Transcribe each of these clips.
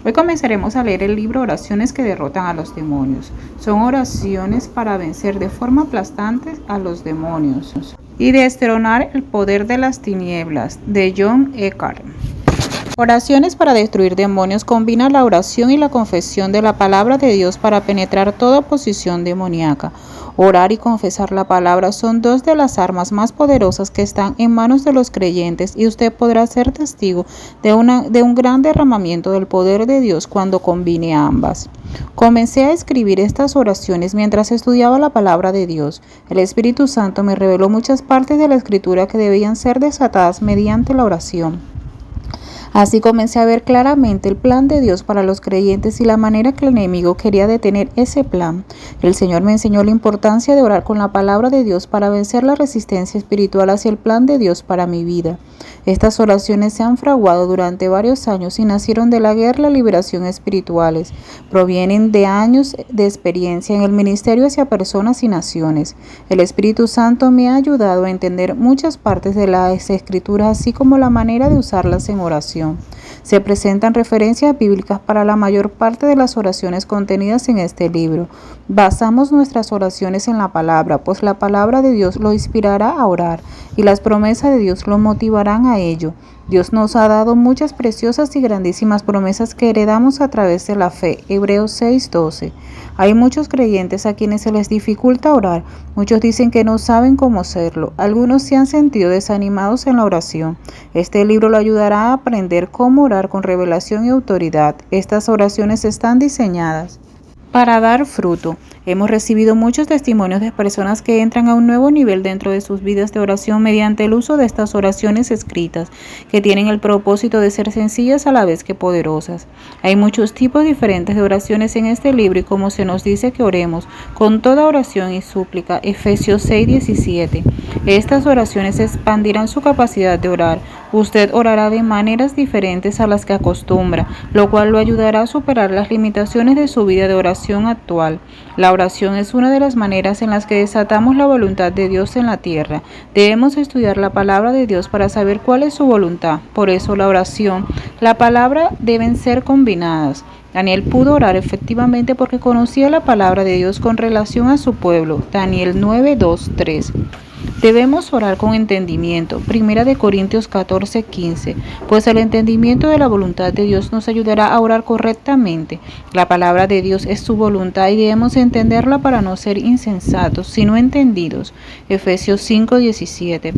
Hoy comenzaremos a leer el libro Oraciones que derrotan a los demonios. Son oraciones para vencer de forma aplastante a los demonios y destronar el poder de las tinieblas, de John Eckhart. Oraciones para destruir demonios combina la oración y la confesión de la palabra de Dios para penetrar toda oposición demoníaca. Orar y confesar la palabra son dos de las armas más poderosas que están en manos de los creyentes, y usted podrá ser testigo de un gran derramamiento del poder de Dios cuando combine ambas. Comencé a escribir estas oraciones mientras estudiaba la palabra de Dios. El Espíritu Santo me reveló muchas partes de la Escritura que debían ser desatadas mediante la oración. Así comencé a ver claramente el plan de Dios para los creyentes y la manera que el enemigo quería detener ese plan. El Señor me enseñó la importancia de orar con la palabra de Dios para vencer la resistencia espiritual hacia el plan de Dios para mi vida. Estas oraciones se han fraguado durante varios años y nacieron de la guerra y la liberación espirituales. Provienen de años de experiencia en el ministerio hacia personas y naciones. El Espíritu Santo me ha ayudado a entender muchas partes de las Escrituras, así como la manera de usarlas en oración. Se presentan referencias bíblicas para la mayor parte de las oraciones contenidas en este libro. Basamos nuestras oraciones en la palabra, pues la palabra de Dios lo inspirará a orar y las promesas de Dios lo motivarán a ello. Dios nos ha dado muchas preciosas y grandísimas promesas que heredamos a través de la fe. Hebreos 6:12. Hay muchos creyentes a quienes se les dificulta orar. Muchos dicen que no saben cómo hacerlo. Algunos se han sentido desanimados en la oración. Este libro lo ayudará a aprender cómo orar con revelación y autoridad. Estas oraciones están diseñadas para dar fruto. Hemos recibido muchos testimonios de personas que entran a un nuevo nivel dentro de sus vidas de oración mediante el uso de estas oraciones escritas, que tienen el propósito de ser sencillas a la vez que poderosas. Hay muchos tipos diferentes de oraciones en este libro, y como se nos dice que oremos con toda oración y súplica, Efesios 6:17. Estas oraciones expandirán su capacidad de orar. Usted orará de maneras diferentes a las que acostumbra, lo cual lo ayudará a superar las limitaciones de su vida de oración actual. La oración es una de las maneras en las que desatamos la voluntad de Dios en la tierra. Debemos estudiar la palabra de Dios para saber cuál es su voluntad. Por eso la oración, la palabra deben ser combinadas. Daniel pudo orar efectivamente porque conocía la palabra de Dios con relación a su pueblo. Daniel 9:2-3. Debemos orar con entendimiento. 1 Corintios 14:15. Pues el entendimiento de la voluntad de Dios nos ayudará a orar correctamente. La palabra de Dios es su voluntad y debemos entenderla para no ser insensatos, sino entendidos. Efesios 5:17.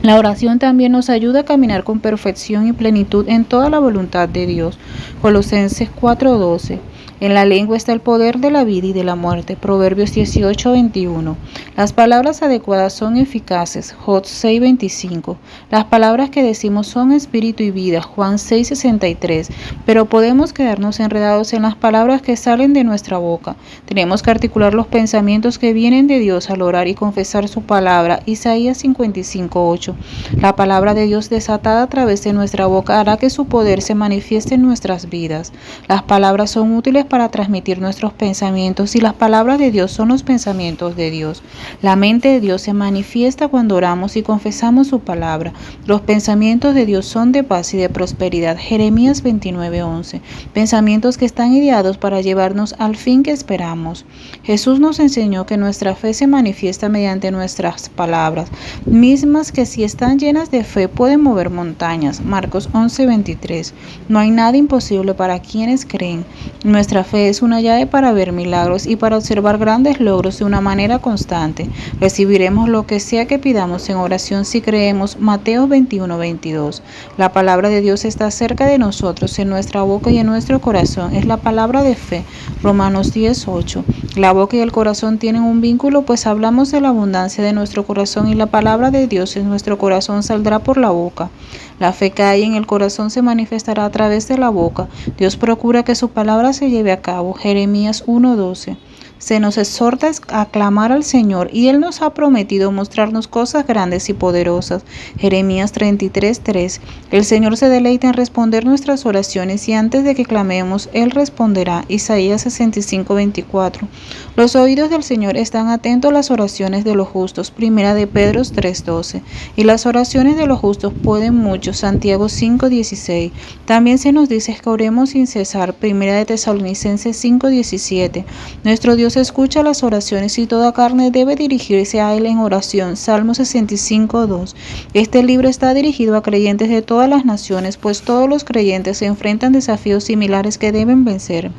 La oración también nos ayuda a caminar con perfección y plenitud en toda la voluntad de Dios. Colosenses 4:12. En la lengua está el poder de la vida y de la muerte. Proverbios 18:21. Las palabras adecuadas son eficaces. Job 6:25. Las palabras que decimos son espíritu y vida. Juan 6:63. Pero podemos quedarnos enredados en las palabras que salen de nuestra boca. Tenemos que articular los pensamientos que vienen de Dios al orar y confesar su palabra. Isaías 55:8. La palabra de Dios desatada a través de nuestra boca hará que su poder se manifieste en nuestras vidas. Las palabras son útiles para transmitir nuestros pensamientos, y las palabras de Dios son los pensamientos de Dios. La mente de Dios se manifiesta cuando oramos y confesamos su palabra. Los pensamientos de Dios son de paz y de prosperidad. Jeremías 29:11. Pensamientos que están ideados para llevarnos al fin que esperamos. Jesús nos enseñó que nuestra fe se manifiesta mediante nuestras palabras, mismas que si están llenas de fe pueden mover montañas. Marcos 11:23. No hay nada imposible para quienes creen. Nuestra fe es una llave para ver milagros y para observar grandes logros de una manera constante. Recibiremos lo que sea que pidamos en oración si creemos. Mateo 21:22. La palabra de Dios está cerca de nosotros, en nuestra boca y en nuestro corazón. Es la palabra de fe. Romanos 10:8. La boca y el corazón tienen un vínculo, pues hablamos de la abundancia de nuestro corazón, y la palabra de Dios en nuestro corazón saldrá por la boca. La fe que hay en el corazón se manifestará a través de la boca. Dios procura que su palabra se lleve a cabo. Jeremías 1:12. se nos exhorta a clamar al Señor y Él nos ha prometido mostrarnos cosas grandes y poderosas. Jeremías 33:3. El Señor se deleita en responder nuestras oraciones y antes de que clamemos, Él responderá. Isaías 65:24. Los oídos del Señor están atentos a las oraciones de los justos. Primera de Pedro 3:12. Y las oraciones de los justos pueden mucho. Santiago 5:16. También se nos dice que oremos sin cesar. Primera de Tesalonicenses 5:17. Nuestro Dios escucha las oraciones y toda carne debe dirigirse a Él en oración. Salmo 65:2. Este libro está dirigido a creyentes de todas las naciones, pues todos los creyentes se enfrentan desafíos similares que deben vencer.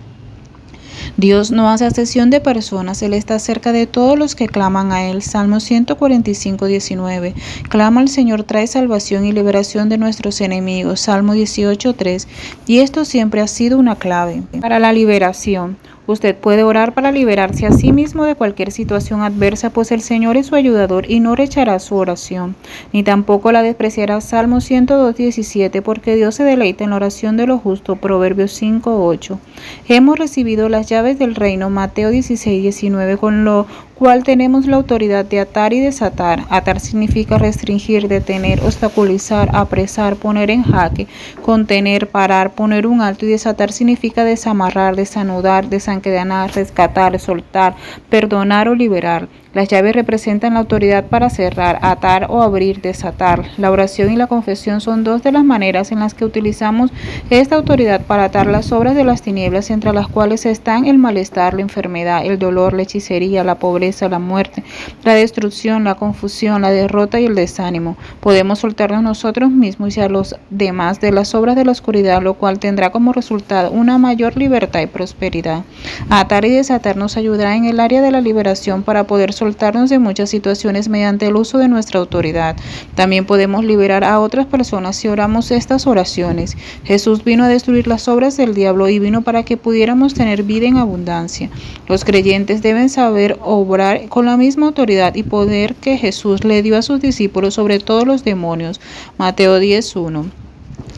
Dios no hace excepción de personas, Él está cerca de todos los que claman a Él. Salmo 145:19. Clama al Señor, trae salvación y liberación de nuestros enemigos. Salmo 18:3. Y esto siempre ha sido una clave para la liberación. Usted puede orar para liberarse a sí mismo de cualquier situación adversa, pues el Señor es su ayudador y no rechará su oración, ni tampoco la despreciará. Salmo 102:17, porque Dios se deleita en la oración de los justos. Proverbios 5:8. Hemos recibido las llaves del reino. Mateo 16:19, con lo cual tenemos la autoridad de atar y desatar. Atar significa restringir, detener, obstaculizar, apresar, poner en jaque, contener, parar, poner un alto, y desatar significa desamarrar, desanudar, desencadenar, rescatar, soltar, perdonar o liberar. Las llaves representan la autoridad para cerrar, atar o abrir, desatar. La oración y la confesión son dos de las maneras en las que utilizamos esta autoridad para atar las obras de las tinieblas, entre las cuales están el malestar, la enfermedad, el dolor, la hechicería, la pobreza, la muerte, la destrucción, la confusión, la derrota y el desánimo. Podemos soltarnos nosotros mismos y a los demás de las obras de la oscuridad, lo cual tendrá como resultado una mayor libertad y prosperidad. Atar y desatar nos ayudará en el área de la liberación para poder soltarnos de muchas situaciones mediante el uso de nuestra autoridad. También podemos liberar a otras personas si oramos estas oraciones. Jesús vino a destruir las obras del diablo y vino para que pudiéramos tener vida en abundancia. Los creyentes deben saber obrar con la misma autoridad y poder que Jesús le dio a sus discípulos sobre todos los demonios. Mateo 10:1.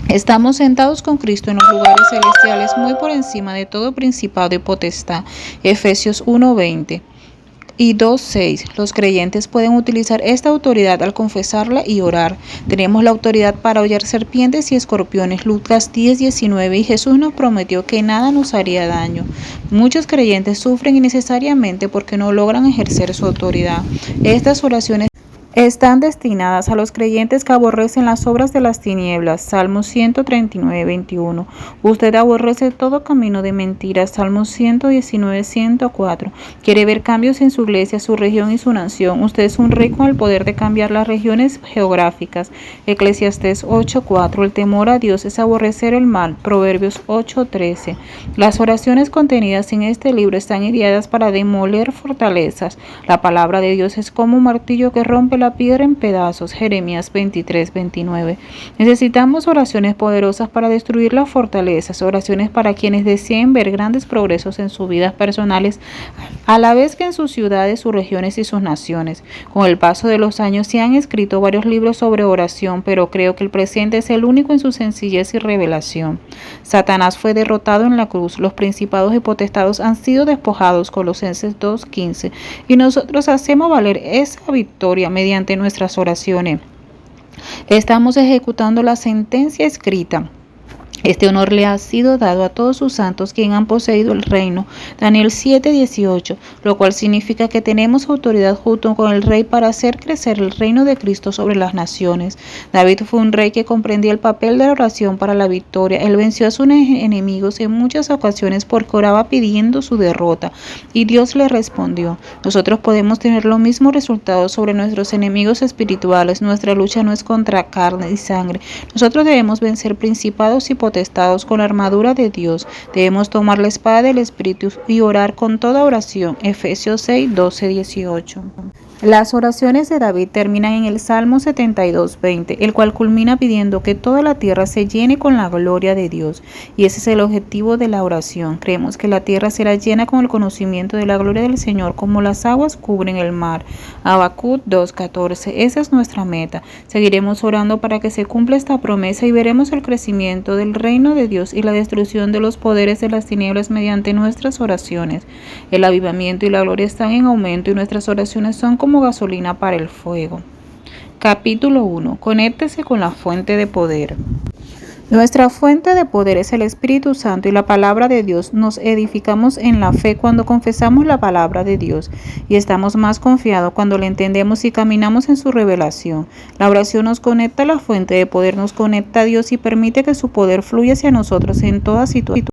Estamos sentados con Cristo en los lugares celestiales, muy por encima de todo principado y potestad. Efesios 1:20. Y 2:6. Los creyentes pueden utilizar esta autoridad al confesarla y orar. Tenemos la autoridad para hollar serpientes y escorpiones. Lucas 10:19. Y Jesús nos prometió que nada nos haría daño. Muchos creyentes sufren innecesariamente porque no logran ejercer su autoridad. Estas oraciones están destinadas a los creyentes que aborrecen las obras de las tinieblas. Salmo 139:21. Usted aborrece todo camino de mentiras. Salmo 119:104. Quiere ver cambios en su iglesia, su región y su nación. Usted es un rey con el poder de cambiar las regiones geográficas. Eclesiastés 8:4. El temor a Dios es aborrecer el mal. Proverbios 8:13. Las oraciones contenidas en este libro están ideadas para demoler fortalezas. La palabra de Dios es como un martillo que rompe la piedra en pedazos. Jeremías 23:29. Necesitamos oraciones poderosas para destruir las fortalezas, oraciones para quienes deseen ver grandes progresos en sus vidas personales, a la vez que en sus ciudades, sus regiones y sus naciones. Con el paso de los años se han escrito varios libros sobre oración, pero creo que el presente es el único en su sencillez y revelación. Satanás fue derrotado en la cruz, los principados y potestados han sido despojados. Colosenses 2:15. Y nosotros hacemos valer esa victoria mediante nuestras oraciones. Estamos ejecutando la sentencia escrita. Este honor le ha sido dado a todos sus santos, quien han poseído el reino. Daniel 7:18, lo cual significa que tenemos autoridad junto con el rey para hacer crecer el reino de Cristo sobre las naciones. David fue un rey que comprendía el papel de la oración para la victoria. Él venció a sus enemigos en muchas ocasiones porque oraba pidiendo su derrota, y Dios le respondió. Nosotros podemos tener los mismos resultados sobre nuestros enemigos espirituales. Nuestra lucha no es contra carne y sangre. Nosotros debemos vencer principados y potestados con la armadura de Dios. Debemos tomar la espada del Espíritu y orar con toda oración. Efesios 6:12-18. Las oraciones de David terminan en el Salmo 72:20, el cual culmina pidiendo que toda la tierra se llene con la gloria de Dios. Y ese es el objetivo de la oración. Creemos que la tierra será llena con el conocimiento de la gloria del Señor, como las aguas cubren el mar. Habacuc 2:14. Esa es nuestra meta. Seguiremos orando para que se cumpla esta promesa y veremos el crecimiento del reino de Dios y la destrucción de los poderes de las tinieblas mediante nuestras oraciones. El avivamiento y la gloria están en aumento y nuestras oraciones son como gasolina para el fuego. Capítulo 1. Conéctese con la fuente de poder. Nuestra fuente de poder es el Espíritu Santo y la palabra de Dios. Nos edificamos en la fe cuando confesamos la palabra de Dios y estamos más confiados cuando la entendemos y caminamos en su revelación. La oración nos conecta a la fuente de poder, nos conecta a Dios y permite que su poder fluya hacia nosotros en toda situación.